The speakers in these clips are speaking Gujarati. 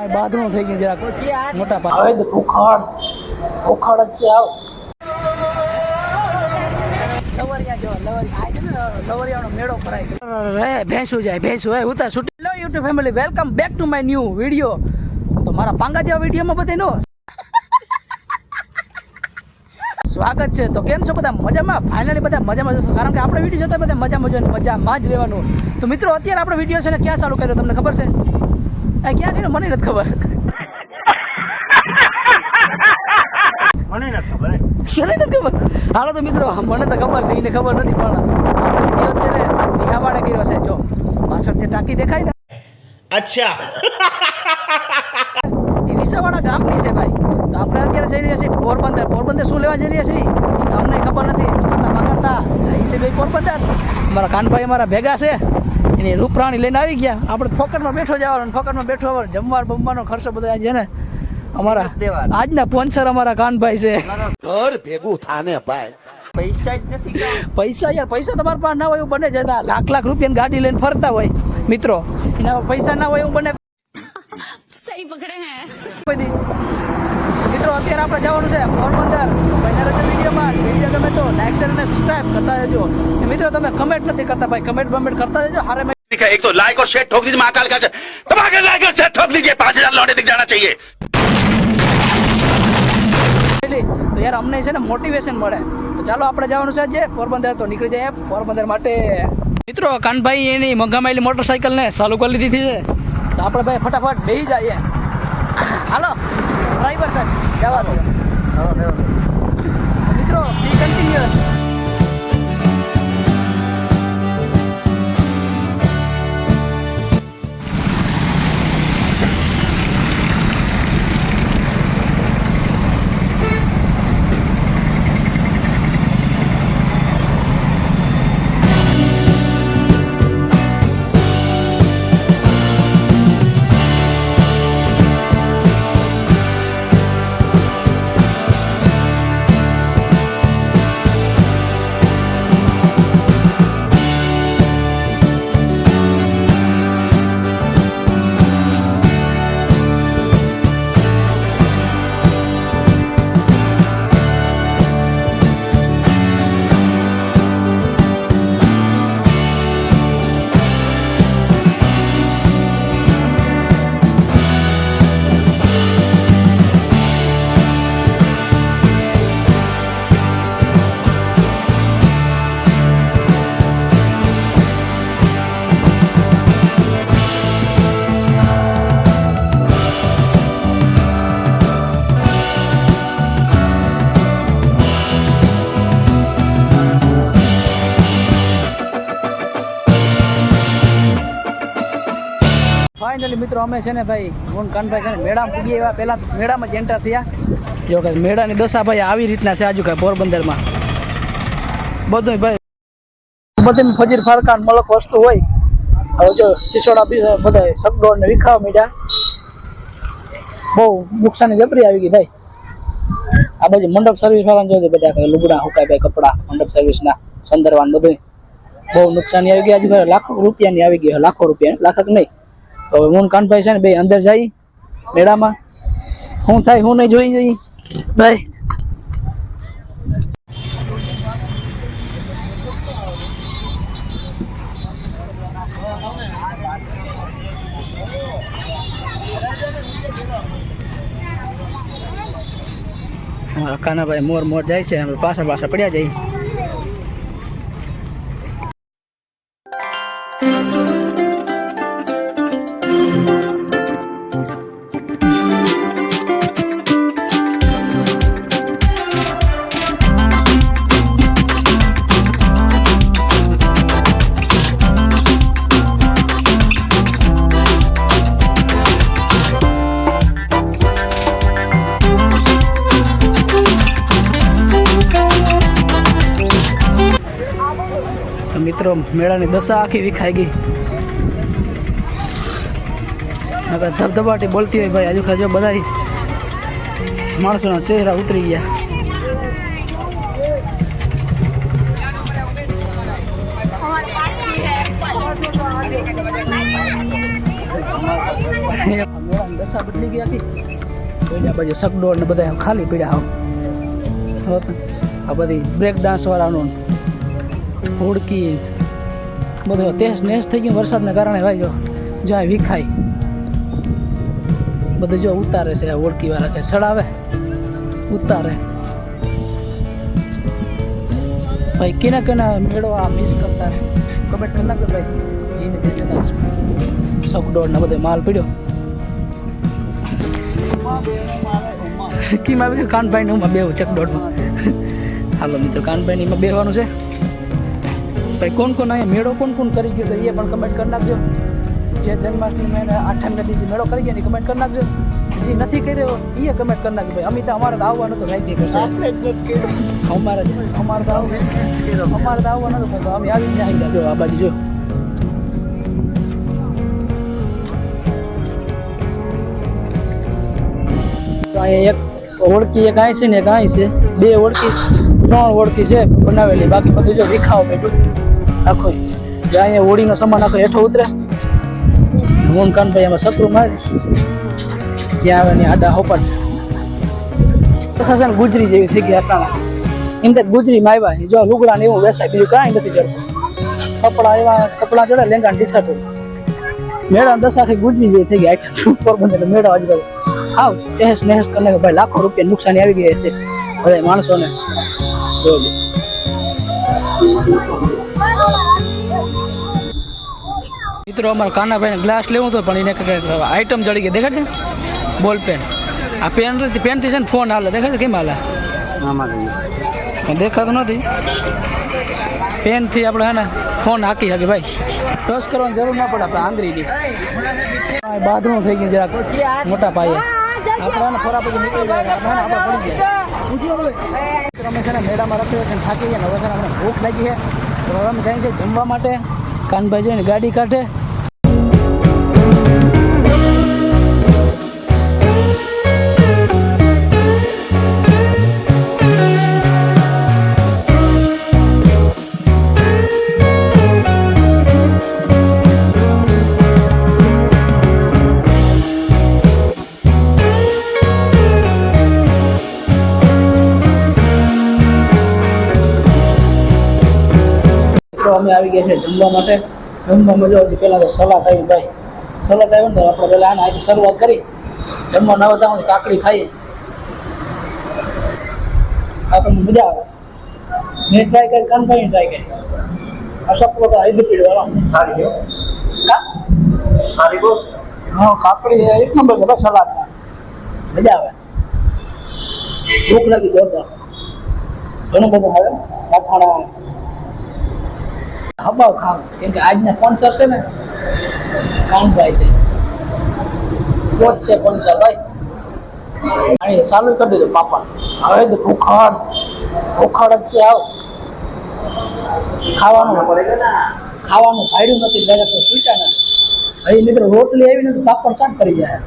બાદનું થઈ ગયું જરાક મોટા પા હવે તો ઉખાડ જ છે આવ લવરિયા જો લવરિયાનો મેળો ભરાય રે ભેંસું જાય ભેંસું હે ઉતા શૂટ hello YouTube family welcome back to my new video તો મારા પાંગા જેવા વિડીયોમાં બધાનો સ્વાગત છે તો કેમ છો બધા મજામાં ફાઇનલી બધા મજામાં જશો કારણ કે આપણે વિડીયો જોતા બધા મજામાં જ રહેવાનું તો મિત્રો અત્યારે આપણે વિડીયો છે ને ક્યાં ચાલુ કર્યો તમને ખબર છે ક્યાં કર્યો મને નથી ખબર હાલો તો મિત્રો મને તો ખબર છે એને ખબર નથી પણ આપણે વિડીયો અત્યારે વિહાવાડે કર્યો છે જો પાછળ જે ટાંકી દેખાય ને અચ્છા એ વિસાવાડા ગામની છે ભાઈ તો આપણે અત્યારે જઈ રહ્યા છીએ પોરબંદર શું લેવા જઈ રહ્યા છીએ એ અમને ખબર નથી પકડતા જઈ છે ભાઈ પોરબંદર અમારા કાનભાઈ અમારા ભેગા છે એની રૂપરાણી લઈને આવી ગયા આપણે ફોકટમાં બેઠો જવાનું ફોકટમાં બેઠો જમવાનો ખર્ચો બધો છે ને અમારા આજના સ્પોન્સર અમારા કાનભાઈ છે ઘર ભેગું થાને ભાઈ પૈસા તમારા પાસે ના હોય એવું બને જતા લાખ રૂપિયાની ગાડી લઈને ફરતા હોય મિત્રો એના પૈસા ના હોય એવું બને સહી પકડે હે મિત્રો અત્યારે આપણે જવાનું છે પોરબંદર વિડીયો ગમે તો લાઈક શેર અને સબસ્ક્રાઇબ કરતા રહેજો મિત્રો તમે કમેન્ટ નથી કરતા ભાઈ કમેન્ટ કરતા રહેજો હારે एक तो लाइक और शेयर ठोक दीजिए महाकाल का दबाकर लाइक और शेयर ठोक दीजिए 5000 लौटे दिख जाना चाहिए તો યાર અમને છે ને મોટિવેશન મળે તો ચાલો આપણે જવાનું છે આજે પોરબંદર તો નીકળી જાય પોરબંદર માટે મિત્રો કાનભાઈ એની મગામાયેલી મોટરસાઇકલ ને ચાલુ કરી દીધી છે તો આપણે ભાઈ ફટાફટ બેસી જઈએ હાલો ડ્રાઈવર સાહેબ જવા દો મિત્રો બી કન્ટિન્યુઅસ ફાઇનલી મિત્રો અમે છે ને ભાઈ હું કાનભાઈ છે ને મેળામાં પૂગી એવા પહેલાં મેળામાં જ એન્ટર થયા જો કે મેળાની દશા ભાઈ આવી રીતના છે આજુ કાંઈ પોરબંદરમાં બધું ભાઈ બધી ફજીર ફરકાન મલક વસ્તુ હોય હવે જો સિસોડા બધા સગડોળ ને વિખાવા મીઠા બહુ નુકસાની જબરી આવી ગઈ ભાઈ આ બાજુ મંડપ સર્વિસ વાળાને જોજો બધા લુગડા હુકાય ભાઈ કપડા મંડપ સર્વિસના સંદરવાન બધું બહુ નુકસાની આવી ગઈ આજુ લાખો રૂપિયાની આવી ગઈ લાખો રૂપિયા લાખ નહીં તો હું કાનભાઈ છે ને ભાઈ અંદર જાય મેળામાં શું થાય હું નહીં જોઈ ભાઈ અમારા કાનાભાઈ મોર જાય છે અમે પાછળ પડ્યા જઈએ મિત્રો મેળાની દશા આખી વિખાઈ ગઈ ધબધબાટી બોલતી હોય ભાઈ આજુ ખાજો બધા માણસોના ચહેરા ઉતરી ગયા મેળાની દશા બદલી ગઈ હતી. કોઈના બાજુ સગડોળ ને બધા ખાલી પડ્યા હાવ. આ બધી બ્રેક ડાન્સ વાળાનું હુડકી બધું તેસ નેસ થઈ ગયું વરસાદના કારણે. ભાઈ જો જાય વિખાય બધું જો ઉતારે છે. આ ઓળકી વાળા કે ચડાવે ઉતારે. ભાઈ કેના કેના મેળો આ મિસ કરતા કમેન્ટ કરી નાખજો ભાઈ. જીને જે જતા સગડોળ ને બધો માલ પડ્યો. કીમ આવી ગયું કાનભાઈ ને હું બેવું ચકડોળમાં. હાલો મિત્રો કાનભાઈ એમાં બેવાનું છે. ભાઈ કોણ કોણ અહીંયા મેળો કોણ કોણ કરી ગયો તો એ પણ કમેન્ટ કરી નાખજો. જે જન્માષ્ટમી મેં 8મ નદી મેળો કરી ગયા ને કમેન્ટ કરી નાખજો. જે નથી કર્યો એ કમેન્ટ કરી નાખજો. ભાઈ અમિતા અમારે તો આવવાનું તો રાઈ કરશે. અમારે તો આવવાનું હતું પણ અમે આવી ગયા. જો આ બાજુ જો અહીંયા એક ઓળકી એક અહીં છે ને એક અહીં છે. 2 ઓળકી 3 ઓળકી છે બનાવેલી. બાકી બધું જો વિખાવ બેઠું આખો. અહીંયા હોળીનો સામાન આખો હેઠો ઉતરે. હું કાનભાઈ એમાં સકરું મારે જ્યાં આવે ને આડા હોપટ પ્રશાસન ગુજરી જેવી થઈ ગઈ. આપણા એમ તો ગુજરીમાં આવ્યા જો લુગડા ને એવું વેસાય બીજું કાંઈ નથી જડતું. કપડા એવા કપડા ચડે લેંગા ટી શર્ટ મેળા દશા આખી ગુજરી જેવી થઈ ગઈ. પોરબંદર મેળો આજકાલ આવ તહેસ નહેસ કરીને ભાઈ લાખો રૂપિયા નુકસાની આવી ગઈ છે બધા માણસોને. મિત્રો અમારા કાનાભાઈને ગ્લાસ લેવું તો પણ એને આઈટમ જડી ગઈ. દેખાય છે બોલ પેન. આ પેનથી છે ને ફોન હાલે. દેખાય છે કેમ હાલે દેખાતું નથી. પેનથી આપણે હે ને ફોન હાકી શકે ભાઈ. ટચ કરવાની જરૂર ના પડે. આપણે આંગળીની બાથરૂમ થઈ ગયું જરાક મોટા પાયે. આપણે એને ફોરા પછી નીકળી જાય આપણે પડી જાય. અમે છે ને મેળામાં રખીએ છીએ થાકી ગયા ને હવે છે ને અમને ભૂખ લાગી છે તો હવે અમે જાય છે જમવા માટે. કાનભાઈ જઈને ગાડી કાઢે. અમે આવી ગયા છે જમવા માટે. જમવામાં જો પહેલાં તો સલાડ આવી ભાઈ. સલાડ આવ્યો ને તો આપણે પહેલાં આને અહીંથી શરૂઆત કરી. જમવા ન આવતા કાકડી ખાઈએ આપણને મજા આવે. મેં ટ્રાય કરી કાનભાઈ ટ્રાય કરી. આ સપલો તો હૈદ પીડો હા કાકડી એક નંબર છે બસ સલાડમાં મજા આવે. ભૂખ લાગી જોરદાર. ઘણું બધું આવે અથાણા હબાવ ખાવ કેમ કે આજના સ્પોન્સર છે ને કાનભાઈ છે. કોચ છે સ્પોન્સર ભાઈ. અને ચાલુ કરી દીધું પાપા. હવે તો ભૂખડ જ છે. આવ ખાવાનું ભાડ્યું નથી ડાયરેક્ટ તો પીટા ના. અહીં મિત્રો રોટલી આવી ને તો પાપડ સાફ કરી જાય.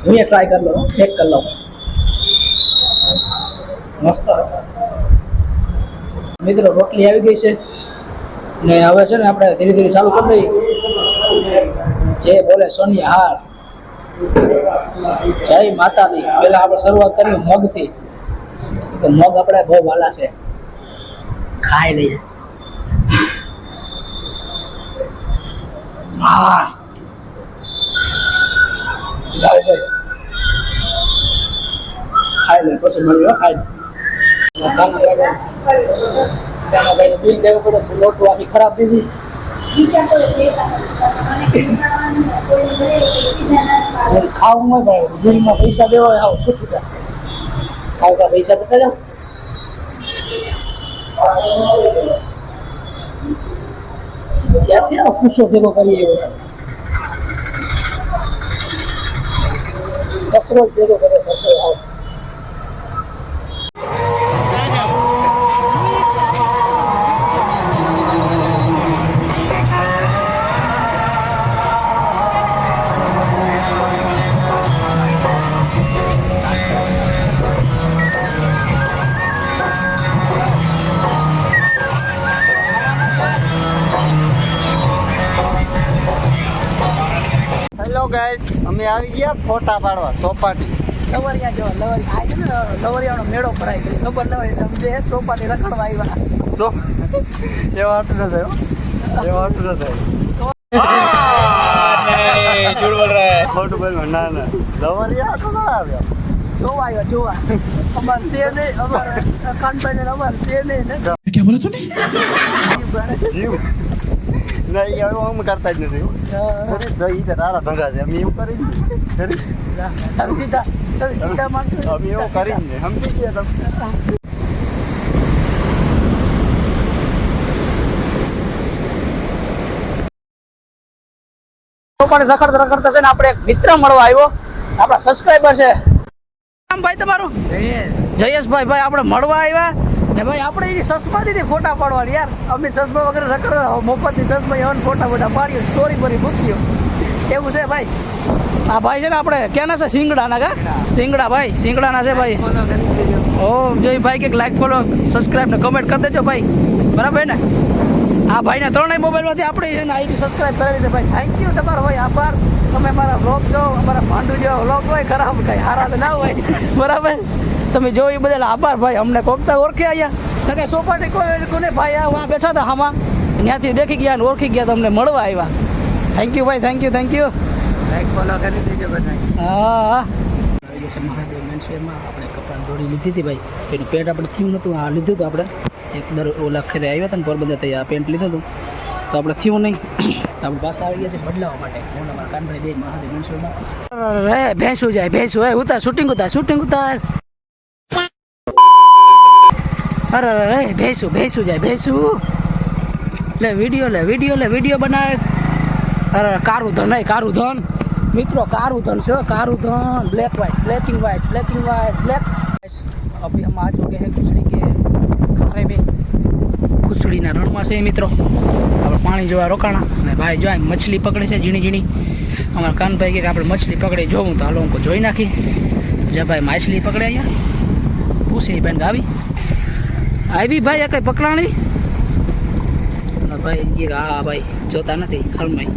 હું ટ્રાય કરી લો ચેક કરી લો મસ્ત. મિત્રો રોટલી આવી ગઈ છે ને હવે છે ને આપણે ધીરે ધીરે ચાલુ કરી દઈએ. જે બોલે સોનિયા હાર જય માતાજી. પેલા આપણે શરૂઆત કરી મગથી. તો મગ આપણે બહુ વાલા છે ખાઈ લઈએ. હા ખાઈ લે પછી મળ્યો ખાઈ લે. કાનાભાઈ બિલ દેવું પડે. લોટ આખી ખરાબ દીધી. ખાવું હોય ભાઈ બિલમાં પૈસા દેવા હોય આવો શું છૂટા ખાવતા પૈસા દેતા જાઓ. ક્યાંથી આવો પૂછો ભેગો કરીએ એવો કચરો જ ભેગો કરે. કચરો આવો ગાઈસ અમે આવી ગયા ફોટા પાડવા ચોપાટી. લવરિયા જો લવરિયા આ છે ને લવરિયાનો મેળો ભરાય ગયો ખબર ન હોય સમજે ચોપાટી રખડવા આવ્યા સો એવા હાટું ન થાય હો. એવા હાટું ન થાય. झूठ बोल रहा है ખોટું બોલવા ના ના લવરિયા હાટું ના આવ્યા. જોવા આવ્યા જોવા અમાર શેર નહીં અમાર કાનભાઈ ને અમાર શેર નહીં ને क्या बोला तूने જીવ ના એ હવે અમે કરતા જ નથી હો. અરે દહીં તો તારા ભંગા છે અમે એવું કરી તમે સીધા માણસો અમે એવું કરીને સમજી ગયા તમે. પણ રખડતા છે ને આપણે એક મિત્ર મળવા આવ્યો આપણા સબસ્ક્રાઇબર છે નામ ભાઈ તમારું જયેશભાઈ ભાઈ આપણે મળવા આવ્યા ને ભાઈ આપણે એની સસમા દીધી ફોટા પાડવાની યાર અમે સસમા વગર રખડતા મફતની સસમા એવા ફોટા પાડ્યો સ્ટોરી બરી મૂક્યો એવું છે ભાઈ આ ભાઈ છે ને આપણે ક્યાંના છે સિંગડાના કા સિંગડાના છે ભાઈ ઓ જય ભાઈ કે લાઈક ફોલો સબસ્ક્રાઇબ ને કમેન્ટ કરી દેજો ભાઈ બરાબર ને આ ભાઈને ત્રણેય મોબાઈલમાંથી આપણે એને આઈડી સબસ્ક્રાઇબ કરેલી છે ભાઈ થેન્ક યુ તમારો ભાઈ આભાર તમે મારા વ્લોગ જો અમારા ભાંડુ જેવા વ્લોગ હોય ખરાબ કાંઈ હારા તો ના હોય બરાબર તમે જો એ બદલ આભાર ભાઈ અમને કોકતા ઓળખી આવ્યા ને કાંઈ સોપાટી કોને ભાઈ આ વાં બેઠા હતા હામાં ત્યાંથી દેખી ગયા ને ઓળખી ગયા તો અમને મળવા આવ્યા થેન્ક યુ ભાઈ થેન્ક યુ લાઈક ફોલો કરી દેજો બધા. હા આવી ગયા છે મહાદેવ મેન્સવેરમાં આપણે કપડાની જોડી લીધી હતી ભાઈ એનું પેન્ટ આપણે થયું નહોતું આ લીધું હતું આપણે એક ઓલા ખેરે આવ્યા હતા ને પોરબંદર થઈ આ પેન્ટ લીધું હતું તો આપણે થયું નહીં તો આપણે પાછા આવી ગયા છે બદલાવવા માટે હું અમારા કાનભાઈ બે મહાદેવ મેન્સવેરમાં રે ભેંસું જાય ઉતાર શૂટિંગ ઉતાર અરે રે ભેંસું જાય લે વિડીયો બનાવે અરે કારું ધન મિત્રો કારું ધન છે બ્લેક व्हाइट अभी हम आ चुके हैं खिचड़ी के खारे में ખુસડીના રણમાં છે મિત્રો આપણે પાણી જોવા રોકાણા અને ભાઈ જો મછલી પકડે છે ઝીણી અમારા કાનભાઈ કે આપણે મછલી પકડે જોવું તો હાલો હું જોઈ નાખી જે ભાઈ માછલી પકડે અહીંયા પૂછી બેન આવી ભાઈ આ કઈ પકડાણી ભાઈ કે હા ભાઈ જોતા નથી ખરમાઈ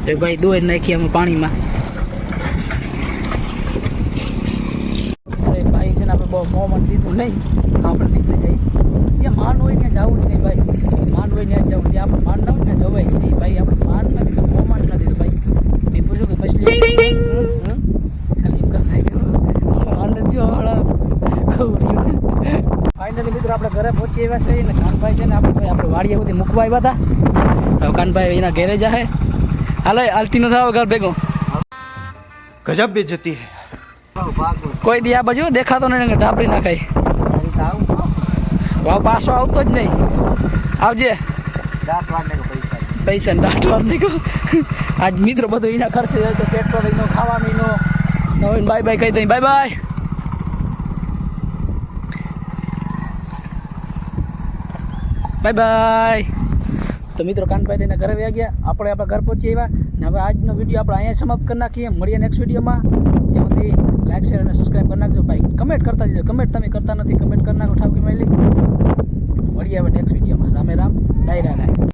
એ ભાઈ દોર નાખી અમે પાણીમાં અરે ભાઈ છે ને આપણે બહુ મોં દીધું નહીં આપણે નીકળી જઈએ ત્યાં માન હોય ત્યાં જવું જ નહીં ભાઈ માન હોય ત્યાં જવું જે આપણે માન ના હોય ત્યાં જવાય નહીં ભાઈ આપણે માન નથી દીધું મોં માન નથી દીધું ભાઈ મેં પૂછ્યું કે પછી ખાલી એમ કરી ફાઇનલી મિત્રો આપણે ઘરે પહોંચી આવ્યા છે અને કાનભાઈ છે ને આપણે વાડીએ બધી મૂકવા આવ્યા હતા હવે કાનભાઈ એના ઘેરે જાય હાલો હાલતી ન થાવ ઘર ભેગો गजब बेइज्जती है કોઈ દી આ બાજુ દેખાતો નહીં ઢાબરી નાખાય વાવ પાછો આવતો જ નહીં આવજે પૈસા દાંટવા નહીં કહો આજ મિત્રો બધું એના ખર્ચે જાય તો પેટ્રોલ એનો ખાવાનો હવે બાય કહી દઈ બાય તો મિત્રો કાનભાઈ તેના ઘરે વ્યા ગયા આપણે આપણા ઘર પહોંચી આવ્યા ને હવે આજનો વિડીયો આપણે અહીંયા સમાપ્ત કરી નાખીએ મળીએ નેક્સ્ટ વિડીયોમાં ત્યાં સુધી લાઈક શેર અને સબસ્ક્રાઈબ કરી નાખજો ભાઈ કમેન્ટ કરતા જજો કમેન્ટ તમે કરતા નથી કમેન્ટ કરી નાખો ઠાવકી મળી મળીએ હવે નેક્સ્ટ વિડીયોમાં રામે રામ ડાયરા